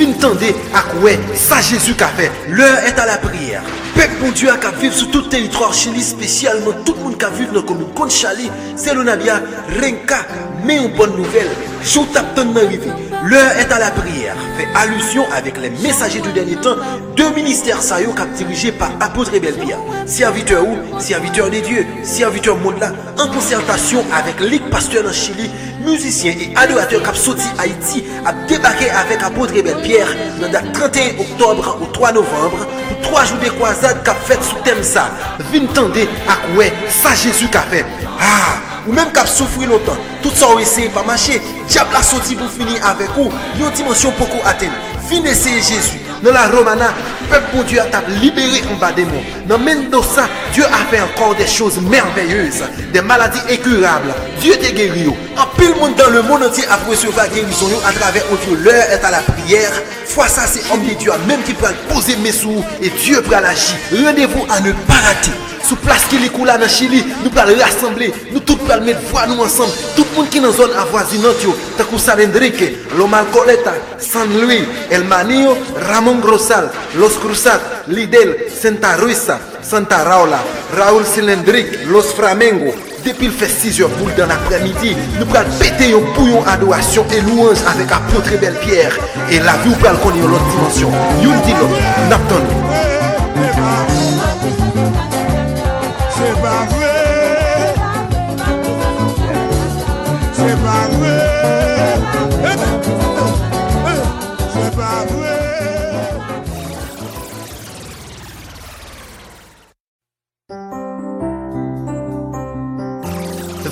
Vin tende ak ouais, ça Jésus qu'a fait. L'heure est à la prière. Peuple bon Dieu qui vivre sur tout le territoire Chili, spécialement tout le monde qui vit dans la commune Conchali, c'est le Nabia Renka, mais une bonne nouvelle. Jour tapton d'arriver. L'heure est à la prière. Fait allusion avec les messagers du dernier temps, deux ministères saillants dirigés par apôtre Belpia. Serviteur ou serviteur des dieux, serviteur monde là, en concertation avec Ligue Pasteur dans Chili, musiciens et adorateurs qui sorti Haïti, a débarqué avec apôtre Belpierre dans la date 31 octobre au 3 novembre pour 3 jours de croisade qu'a fait sous thème ça. Vin tende ak ouais, ça Jésus qu'a fait. Ou même qu'à souffrir longtemps, tout ça on essaye pas marcher, diable a sorti pour finir avec vous, une dimension beaucoup atteinte. Fin essayer Jésus. Dans la Romana, peuple bon Dieu a libéré en bas des mots. Dans Mendoza, Dieu a fait encore des choses merveilleuses, des maladies incurables. Dieu te guéri. En pile monde dans le monde entier a recevoir guérison à travers Dieu. L'heure est à la prière. Fois ça, c'est homme de Dieu même qui peut poser mes sous et Dieu peut l'agir. Rendez-vous à ne pas rater. Sous place qui est là dans Chili, nous allons rassembler, nous tous allons mettre voix nous ensemble. Tout le monde qui est dans la zone avoisinante, tant que San Enrique, Loma Coleta, San Luis, El Manillo, Ramon Grosal, Los Cruzat, Lidel, Santa Ruisa, Santa Raula, Raúl Cylindrique, Los Flamengo. Depuis le fait 6h pour dans l'après-midi, nous allons péter un bouillon adoration et louange avec apôtre Belpierre. Et la vie, nous allons connaître l'autre dimension. Youn dit l'autre, Napton. C'est pas vrai, c'est pas vrai, c'est pas vrai.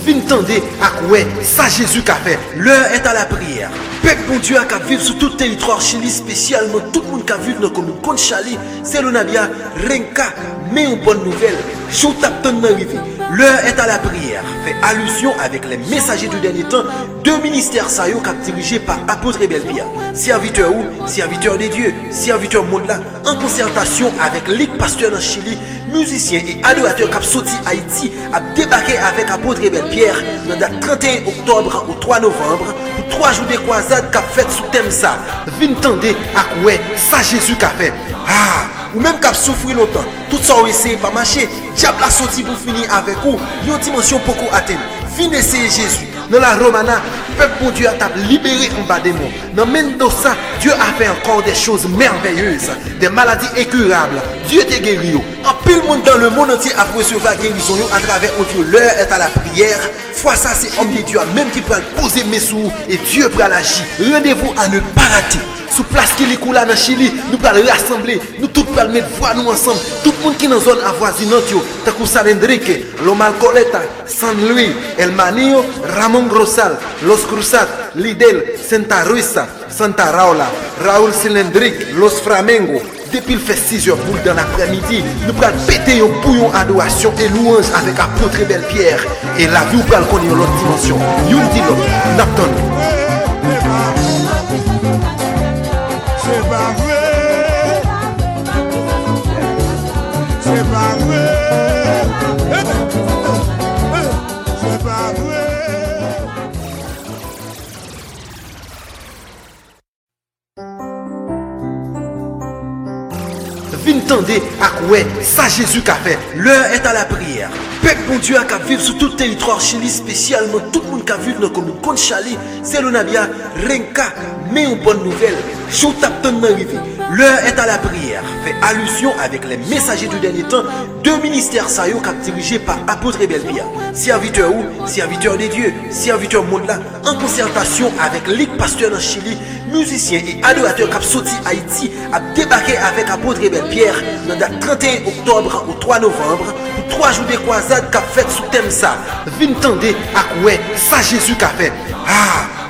Vin tende ak ouais, ça Jésus qu'a fait. L'heure est à la prière. Peuple bon Dieu qui vivre sur tout le territoire Chili, spécialement tout le monde qui vit dans la commune Conchali, c'est le Nabia Renka, mais une bonne nouvelle. Jour tapton d'arriver. L'heure est à la prière. Fait allusion avec les messagers du dernier temps, deux ministères saillants dirigés par apôtre Belpia. Serviteur ou serviteur des dieux, serviteur monde là, en concertation avec Ligue Pasteur dans Chili, musiciens et adorateurs qui sorti Haïti, a débarqué avec apôtre Belpierre dans la date 31 octobre au 3 novembre pour 3 jours de croisade qu'a fait sous thème ça. Vin tende ak ouais, ça Jésus qu'a fait. Ou même qu'à souffrir longtemps, tout ça on essaye pas marcher, diable a sorti pour finir avec vous, une dimension beaucoup atteinte. Fin essayer Jésus. Dans la Romana, peuple bon Dieu a libéré en bas des mots. Dans Mendoza, Dieu a fait encore des choses merveilleuses, des maladies incurables. Dieu te guéri. En pile monde dans le monde entier a recevoir guérison à travers Dieu. L'heure est à la prière. Fois ça, c'est homme de Dieu même qui peut poser mes sous et Dieu peut l'agir. Rendez-vous à ne pas rater. Sous place qui est là dans Chili, nous allons rassembler, nous tous allons mettre voix nous ensemble. Tout le monde qui est dans la zone avoisinante, tant que San Enrique, Loma Coleta, San Luis, El Manillo, Ramon Grosal, Los Cruzat, Lidel, Santa Ruisa, Santa Raula, Raúl Cylindrique, Los Flamengo. Depuis le fait 6h pour dans l'après-midi, nous allons péter un bouillon adoration et louange avec apôtre Belpierre. Et la vie, nous allons connaître l'autre dimension. Youn dit l'autre, Napton. C'est pas vrai, c'est pas vrai, c'est pas vrai. Vin tende ak ouais, ça Jésus qu'a fait. L'heure est à la prière. Peuple bon Dieu qui vivre sur tout le territoire Chili, spécialement tout le monde qui vit dans la commune Conchali, c'est le Nabia Renka, mais une bonne nouvelle. Jour tapton d'arriver. L'heure est à la prière. Fait allusion avec les messagers du dernier temps, deux ministères saillants dirigés par apôtre Belpia. Serviteur ou serviteur des dieux, serviteur monde là, en concertation avec Ligue Pasteur dans Chili, musiciens et adorateurs qui sorti Haïti, a débarqué avec apôtre Belpierre dans la date 31 octobre au 3 novembre pour 3 jours de croisade qu'a fait sous thème ça. Vin tende ak ouais, ça Jésus qu'a fait.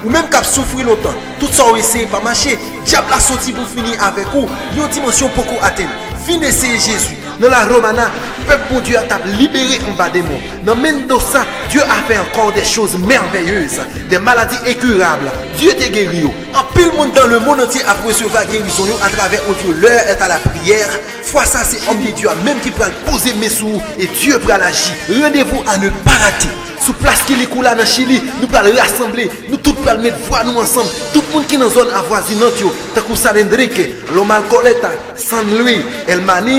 Ou même qu'à souffrir longtemps, tout ça on essaye pas marcher, diable a sorti pour finir avec vous, une dimension beaucoup atteinte. Fin essayer Jésus. Dans la Romana, peuple bon Dieu a libéré en bas des monts. Dans Mendoza, Dieu a fait encore des choses merveilleuses, des maladies incurables. Dieu t'a guéri. En pile monde dans le monde entier a recevoir guérison à travers Dieu. L'heure est à la prière. Fois ça, c'est homme de Dieu même qui peut poser mes sous et Dieu peut agir. Rendez-vous à ne pas rater. Sous place qui est là dans Chili, nous allons rassembler, nous tous allons mettre voix nous ensemble. Tout le monde qui est dans la zone avoisinante, tant que San Enrique, Loma Coleta, San Luis, El Mani.